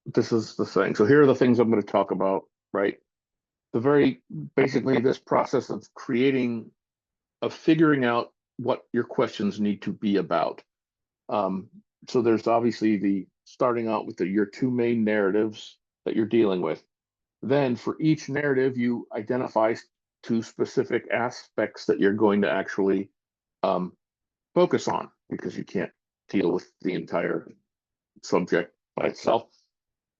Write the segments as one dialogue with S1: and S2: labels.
S1: this is the thing. So here are the things I'm going to talk about, right? The very basically this process of figuring out what your questions need to be about. Um, so there's obviously the starting out with your two main narratives that you're dealing with. Then for each narrative, you identify two specific aspects that you're going to actually um, focus on because you can't deal with the entire subject by itself,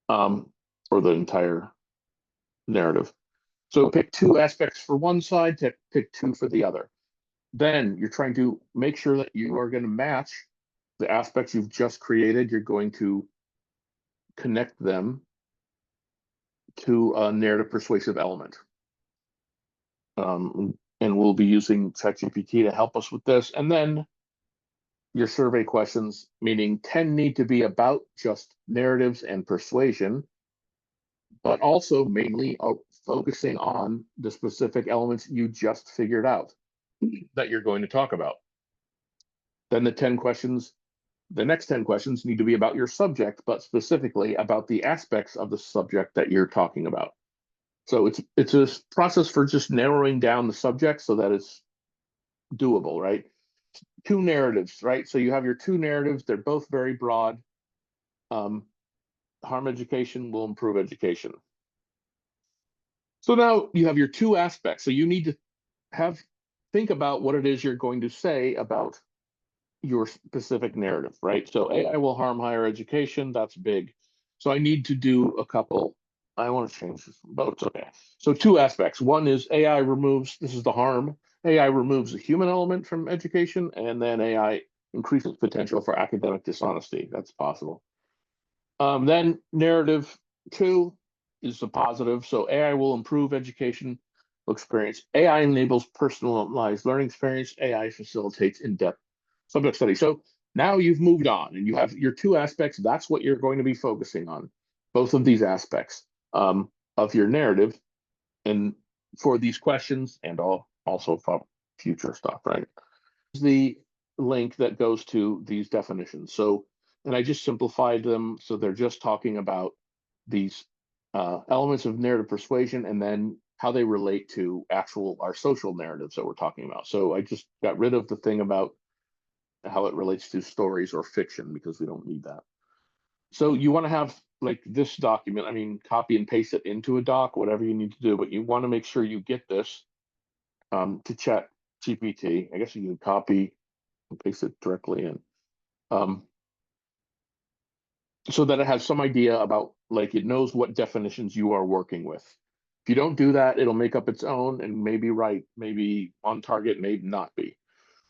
S1: um, or the entire narrative. So pick two aspects for one side, to pick two for the other. Then you're trying to make sure that you are going to match the aspects you've just created. You're going to connect them to a narrative persuasive element. And we'll be using ChatGPT to help us with this. And then your survey questions, meaning 10 need to be about just narratives and persuasion, but also mainly focusing on the specific elements you just figured out that you're going to talk about. Then the next 10 questions need to be about your subject, but specifically about the aspects of the subject that you're talking about. So it's a process for just narrowing down the subject so that it's doable, right? Two narratives, right? So you have your two narratives, they're both very broad. Um, Harm education will improve education. So now you have your two aspects. So you need to have think about what it is you're going to say about your specific narrative, right? So AI will harm higher education. That's big. So I need to do a couple. I want to change this, but it's okay. So two aspects. One is AI removes, this is the harm. AI removes the human element from education, and then AI increases potential for academic dishonesty. That's possible. Then narrative two is the positive. So AI will improve education experience. AI enables personalized learning experience. AI facilitates in-depth subject study. So now you've moved on and you have your two aspects. That's what you're going to be focusing on, both of these aspects of your narrative, and for these questions and also for future stuff, right? The link that goes to these definitions. So, and I just simplified them so they're just talking about these elements of narrative persuasion and then how they relate to our social narratives that we're talking about. So I just got rid of the thing about how it relates to stories or fiction because we don't need that. So you want to have like this document, I mean, copy and paste it into a doc, whatever you need to do, but you want to make sure you get this to Chat GPT. I guess you can copy and paste it directly in. Um, so that it has some idea about, like, it knows what definitions you are working with. If you don't do that, it'll make up its own and maybe right, maybe on target, maybe not be.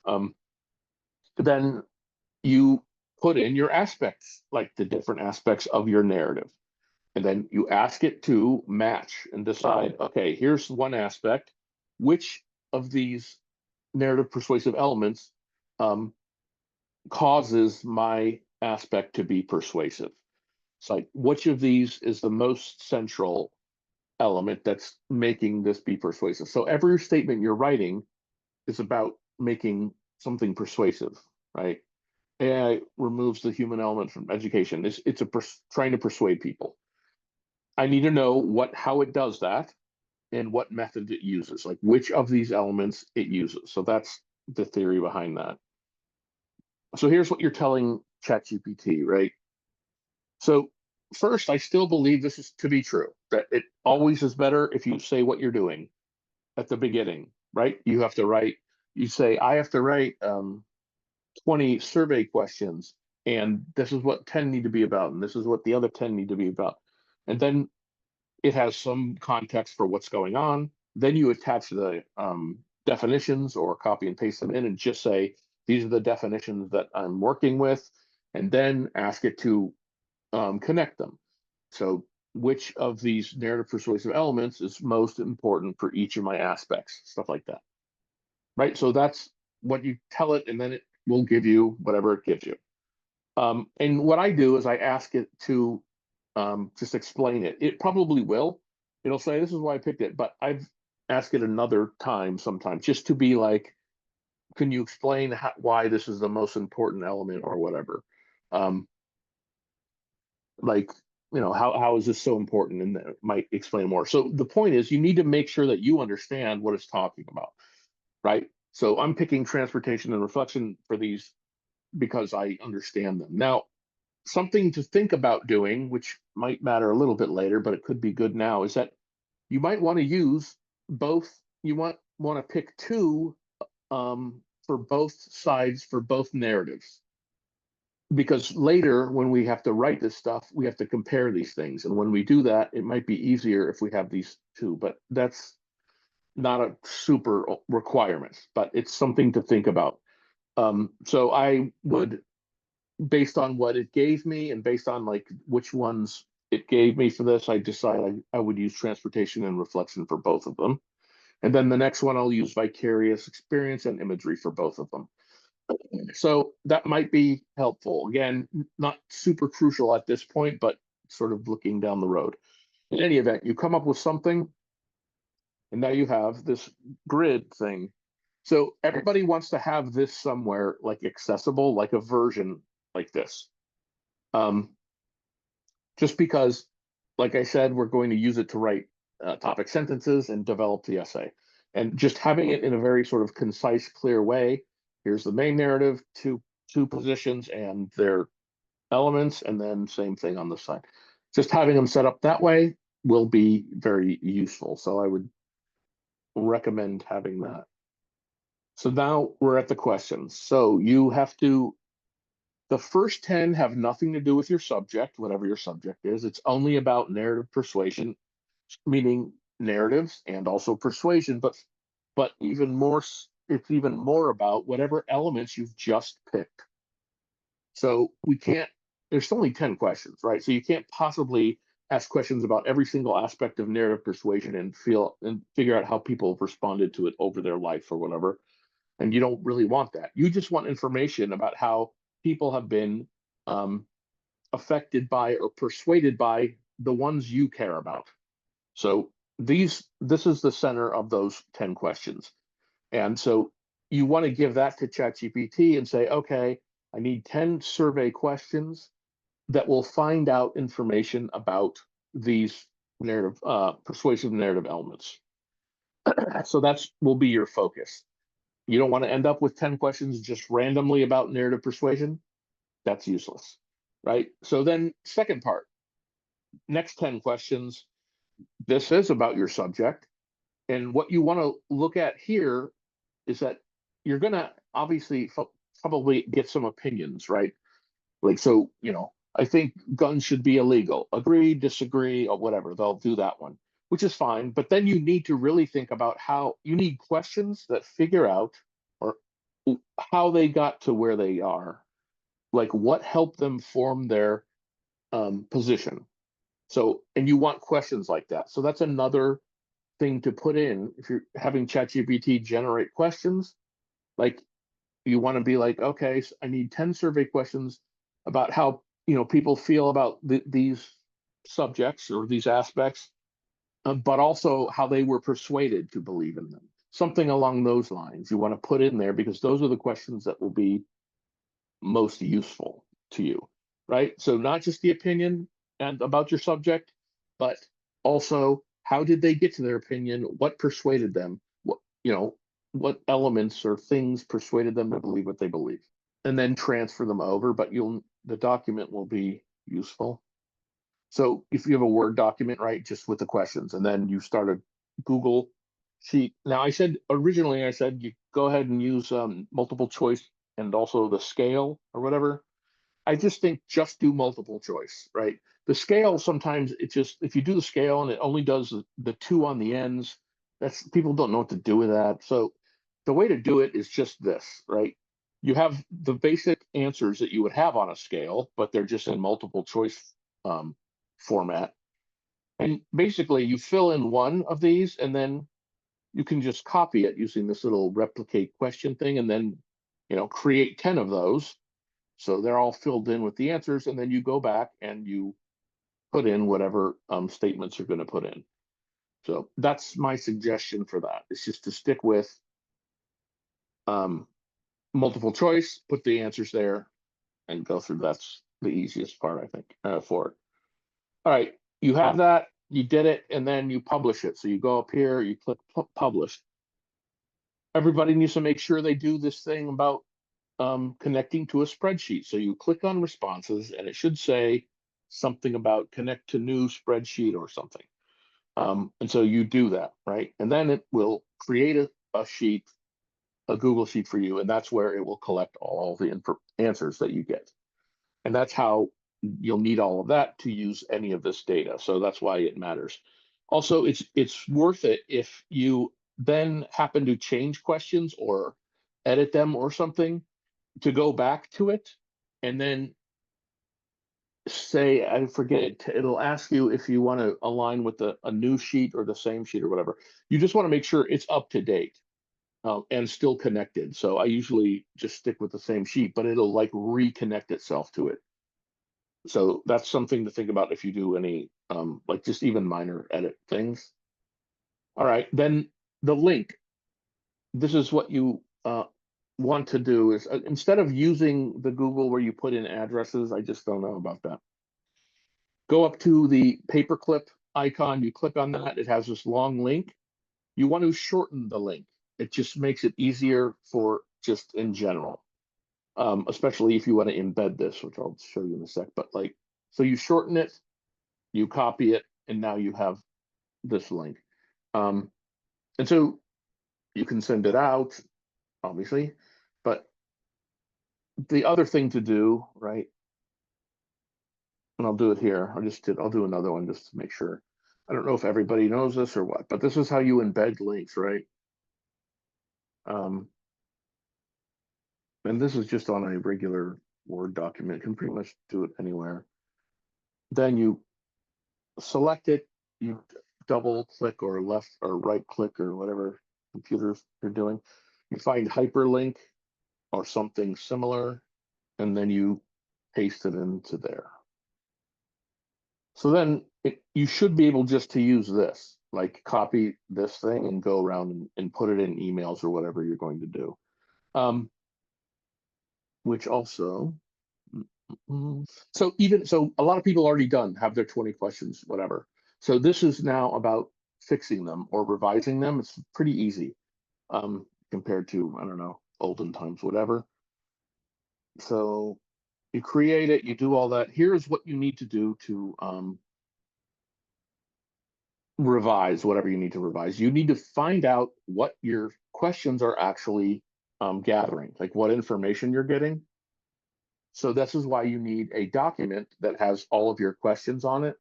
S1: Um, then you put in your aspects, like the different aspects of your narrative. And then you ask it to match and decide, okay, here's one aspect. Which of these narrative persuasive elements um, causes my aspect to be persuasive? It's like, which of these is the most central element that's making this be persuasive? So every statement you're writing is about making something persuasive, right? AI removes the human element from education. It's trying to persuade people. I need to know how it does that and what method it uses, like which of these elements it uses. So that's the theory behind that. So here's what you're telling ChatGPT, right? So first, I still believe this is to be true, that it always is better if you say what you're doing at the beginning, right? You say, I have to write 20 survey questions, and this is what 10 need to be about, and this is what the other 10 need to be about. And then it has some context for what's going on. Then you attach the definitions or copy and paste them in and just say, these are the definitions that I'm working with, and then ask it to connect them. So, which of these narrative persuasive elements is most important for each of my aspects, stuff like that. Right. So that's what you tell it, and then it will give you whatever it gives you. And what I do is I ask it to just explain it. It probably will. It'll say, this is why I picked it, but I've asked it another time sometimes just to be like, can you explain why this is the most important element or whatever? Um, like how is this so important? And that might explain more. So the point is, you need to make sure that you understand what it's talking about, right? So I'm picking transportation and reflection for these because I understand them. Now, something to think about doing, which might matter a little bit later, but it could be good now, is that you might want to use both. You want to pick two for both sides for both narratives, because later when we have to write this stuff, we have to compare these things, and when we do that, it might be easier if we have these two. But that's not a super requirement, but it's something to think about. So I would, based on what it gave me and based on like which ones it gave me for this, I decided I would use transportation and reflection for both of them. And then the next one, I'll use vicarious experience and imagery for both of them. So that might be helpful. Again, not super crucial at this point, but sort of looking down the road. In any event, you come up with something, and now you have this grid thing. So everybody wants to have this somewhere like accessible, like a version like this. Um, just because, like I said, we're going to use it to write topic sentences and develop the essay. And just having it in a very sort of concise, clear way. Here's the main narrative, two positions and their elements, and then same thing on the side. Just having them set up that way will be very useful. So I would recommend having that. So now we're at the questions. So you have to, the first 10 have nothing to do with your subject, whatever your subject is. It's only about narrative persuasion, meaning narratives and also persuasion, but even more, it's even more about whatever elements you've just picked. So we can't, there's only 10 questions, right? So you can't possibly ask questions about every single aspect of narrative persuasion and figure out how people have responded to it over their life or whatever. And you don't really want that. You just want information about how people have been um, affected by or persuaded by the ones you care about. So this is the center of those 10 questions. And so you want to give that to ChatGPT and say, okay, I need 10 survey questions that will find out information about these narrative, persuasive narrative elements. So that's will be your focus. You don't want to end up with 10 questions just randomly about narrative persuasion. That's useless, right? So then, second part, next 10 questions. This is about your subject. And what you want to look at here is that you're going to obviously probably get some opinions, right? Like, so, I think guns should be illegal. Agree, disagree, or whatever. They'll do that one, which is fine. But then you need to really think about how you need questions that figure out or how they got to where they are, like what helped them form their position. So, and you want questions like that. So that's another thing to put in if you're having ChatGPT generate questions. Like you want to be like, okay, so I need 10 survey questions about how people feel about these subjects or these aspects, but also how they were persuaded to believe in them. Something along those lines you want to put in there because those are the questions that will be most useful to you, right? So not just the opinion and about your subject, but also how did they get to their opinion? What persuaded them? What elements or things persuaded them to believe what they believe, and then transfer them over. But the document will be useful. So if you have a Word document, right, just with the questions, and then you start a Google sheet. Now originally I said you go ahead and use multiple choice and also the scale or whatever. I just think just do multiple choice, right? The scale sometimes it just if you do the scale and it only does the two on the ends, that's people don't know what to do with that. So the way to do it is just this, right? You have the basic answers that you would have on a scale, but they're just in multiple choice um, format. And basically, you fill in one of these, and then you can just copy it using this little replicate question thing, and then create 10 of those so they're all filled in with the answers, and then you go back and you put in whatever statements you're going to put in. So that's my suggestion for that. It's just to stick with um, multiple choice, put the answers there, and go through. That's the easiest part, I think, for it. All right, you have that, you did it, and then you publish it. So you go up here, you click publish. Everybody needs to make sure they do this thing about connecting to a spreadsheet. So you click on responses, and it should say something about connect to new spreadsheet or something. And so you do that, right? And then it will create a sheet, a Google sheet for you, and that's where it will collect all the answers that you get. And that's how you'll need all of that to use any of this data. So that's why it matters. Also, it's worth it if you then happen to change questions or edit them or something, to go back to it and then say, I forget it, it'll ask you if you want to align with a new sheet or the same sheet or whatever. You just want to make sure it's up to date and still connected. So I usually just stick with the same sheet, but it'll like reconnect itself to it. So that's something to think about if you do any like just even minor edit things. All right, then the link. This is what you want to do is instead of using the Google where you put in addresses, I just don't know about that. Go up to the paperclip icon, you click on that, it has this long link. You want to shorten the link. It just makes it easier for just in general, especially if you want to embed this, which I'll show you in a sec. But like, so you shorten it, you copy it, and now you have this link. And so you can send it out, obviously, but the other thing to do, right? And I'll do it here. I'll do another one just to make sure. I don't know if everybody knows this or what, but this is how you embed links, right? And this is just on a regular Word document. You can pretty much do it anywhere. Then you select it, you double click or left or right click or whatever computers you're doing. You find hyperlink or something similar, and then you paste it into there. So then you should be able just to use this, like copy this thing and go around and put it in emails or whatever you're going to do. Which also, so a lot of people already have their 20 questions, whatever. So this is now about fixing them or revising them. It's pretty easy compared to, I don't know, olden times, whatever. So you create it, you do all that. Here's what you need to do to revise whatever you need to revise. You need to find out what your questions are actually gathering, like what information you're getting. So this is why you need a document that has all of your questions on it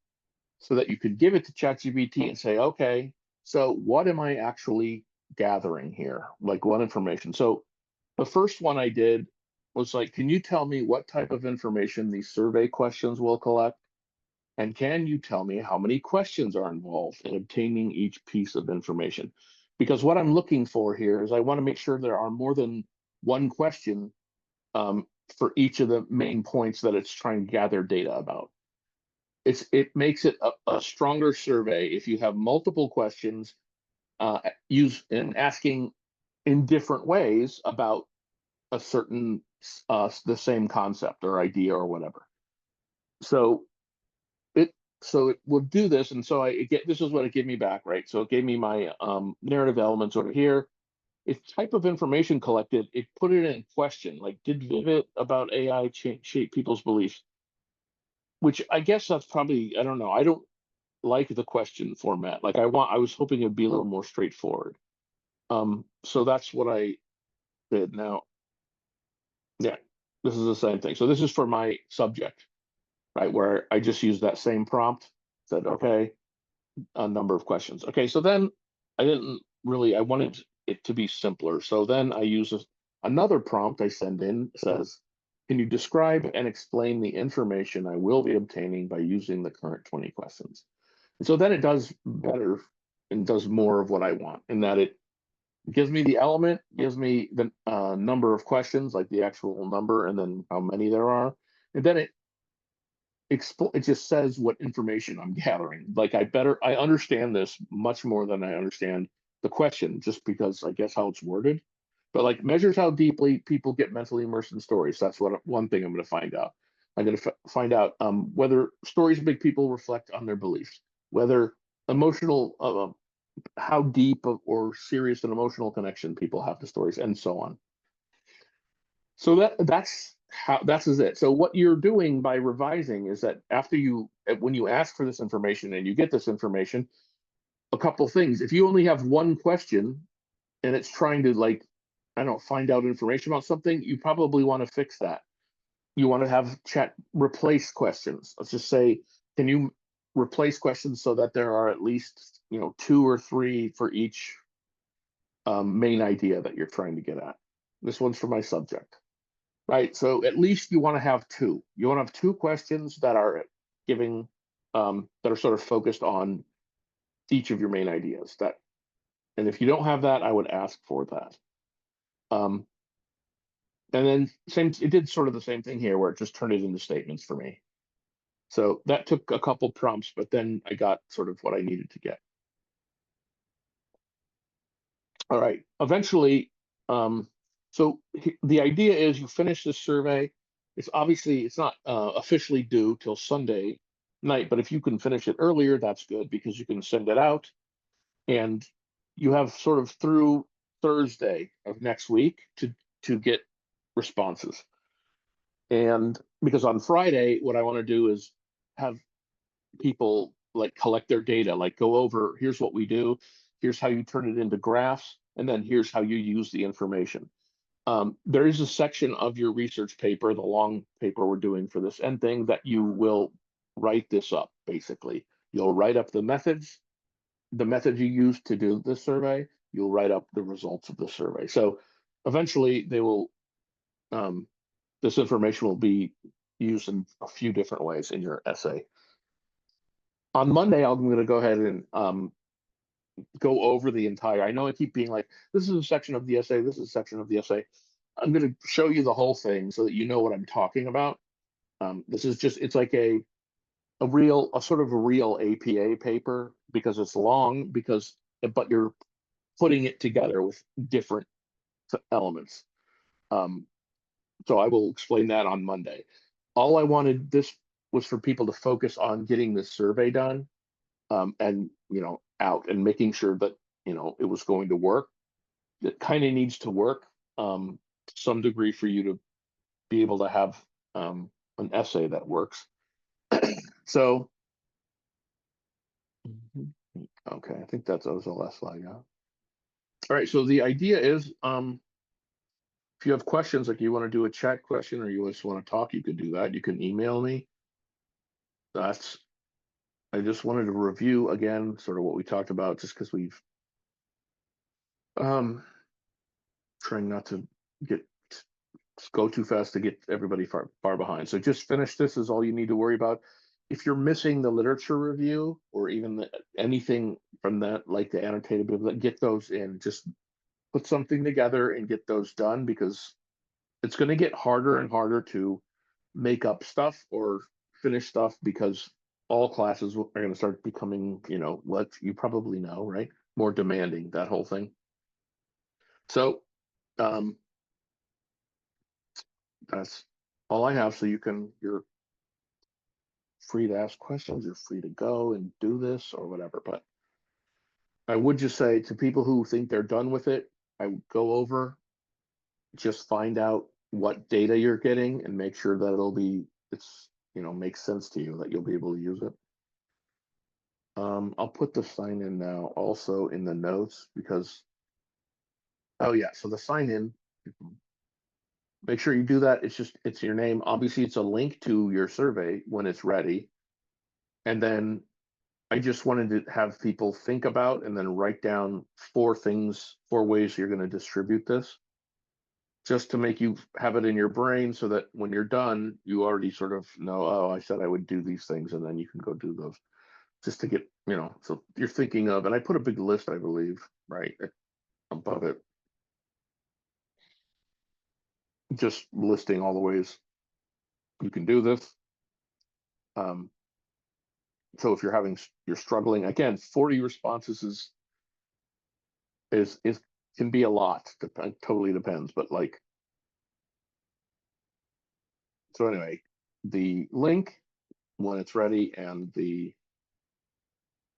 S1: so that you could give it to ChatGPT and say, okay, so what am I actually gathering here? Like what information? So the first one I did was like, can you tell me what type of information these survey questions will collect? And can you tell me how many questions are involved in obtaining each piece of information? Because what I'm looking for here is I want to make sure there are more than one question for each of the main points that it's trying to gather data about. It makes it a stronger survey if you have multiple questions use and asking in different ways about a certain the same concept or idea or whatever. So it would do this, and so this is what it gave me back, right? So it gave me my narrative elements over here. If type of information collected, it put it in question, like did Vivid about AI shape people's beliefs? Which I guess that's probably, I don't know. I don't like the question format. Like I was hoping it'd be a little more straightforward. So that's what I did. Now, yeah, this is the same thing. So this is for my subject, right? Where I just used that same prompt, said, okay, a number of questions. Okay, so then I wanted it to be simpler. So then I use another prompt I send in, says, can you describe and explain the information I will be obtaining by using the current 20 questions? And so then it does better and does more of what I want in that it gives me the element, gives me the number of questions, like the actual number, and then how many there are. And then it just says what information I'm gathering. Like I understand this much more than I understand the question, just because I guess how it's worded. But like measures how deeply people get mentally immersed in stories. That's one thing I'm going to find out. I'm going to find out whether stories make people reflect on their beliefs, whether emotional, how deep or serious an emotional connection people have to stories, and so on. So that's it. So what you're doing by revising is that when you ask for this information and you get this information, a couple things. If you only have one question and it's trying to like, I don't know, find out information about something, you probably want to fix that. You want to have chat replace questions. Let's just say, can you replace questions so that there are at least, two or three for each main idea that you're trying to get at. This one's for my subject, right? So at least you want to have two. You want to have two questions that are giving, that are sort of focused on each of your main ideas. And if you don't have that, I would ask for that. Um, and then it did sort of the same thing here where it just turned it into statements for me. So that took a couple prompts, but then I got sort of what I needed to get. All right. Eventually, so the idea is you finish this survey. It's not officially due till Sunday night, but if you can finish it earlier, that's good because you can send it out, and you have sort of through Thursday of next week to get responses. And because on Friday, what I want to do is have people like collect their data, like go over, here's what we do, here's how you turn it into graphs, and then here's how you use the information. There is a section of your research paper, the long paper we're doing for this end thing, that you will write this up, basically. You'll write up the methods you use to do this survey, you'll write up the results of the survey. So eventually this information will be used in a few different ways in your essay. On Monday, I'm going to go ahead and go over the entire. I know I keep being like, this is a section of the essay, this is a section of the essay. I'm going to show you the whole thing so that you know what I'm talking about. This is just, it's like a sort of a real APA paper because it's long, but you're putting it together with different elements. So I will explain that on Monday. All I wanted this was for people to focus on getting this survey done, and out and making sure that it was going to work. It kind of needs to work to some degree for you to be able to have an essay that works. So, okay, I think that was the last slide. Yeah. All right. So the idea is, if you have questions, like you want to do a chat question or you just want to talk, you could do that. You can email me. I just wanted to review again, sort of what we talked about, just because we've trying not to go too fast to get everybody far behind. So just finish this is all you need to worry about. If you're missing the literature review or even anything from that, like the annotated, get those in. Just put something together and get those done because it's going to get harder and harder to make up stuff or finish stuff because all classes are going to start becoming, what you probably know, right? More demanding, that whole thing. So that's all I have. So you're free to ask questions, you're free to go and do this or whatever. But I would just say to people who think they're done with it, I would go over, just find out what data you're getting and make sure that it's makes sense to you, that you'll be able to use it. I'll put the sign in now also in the notes because, oh yeah, so the sign in, make sure you do that. It's your name. Obviously, it's a link to your survey when it's ready. And then I just wanted to have people think about and then write down 4 ways you're going to distribute this, just to make you have it in your brain so that when you're done, you already sort of know, oh, I said I would do these things, and then you can go do those just to get, so you're thinking of, and I put a big list, I believe, right above it, just listing all the ways you can do this. So if you're struggling, again, 40 responses is can be a lot. Totally depends, but like, so anyway, the link when it's ready, and the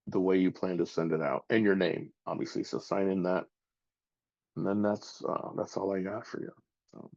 S1: way you plan to send it out, and your name, obviously. So sign in that, and then that's all I got for you. So.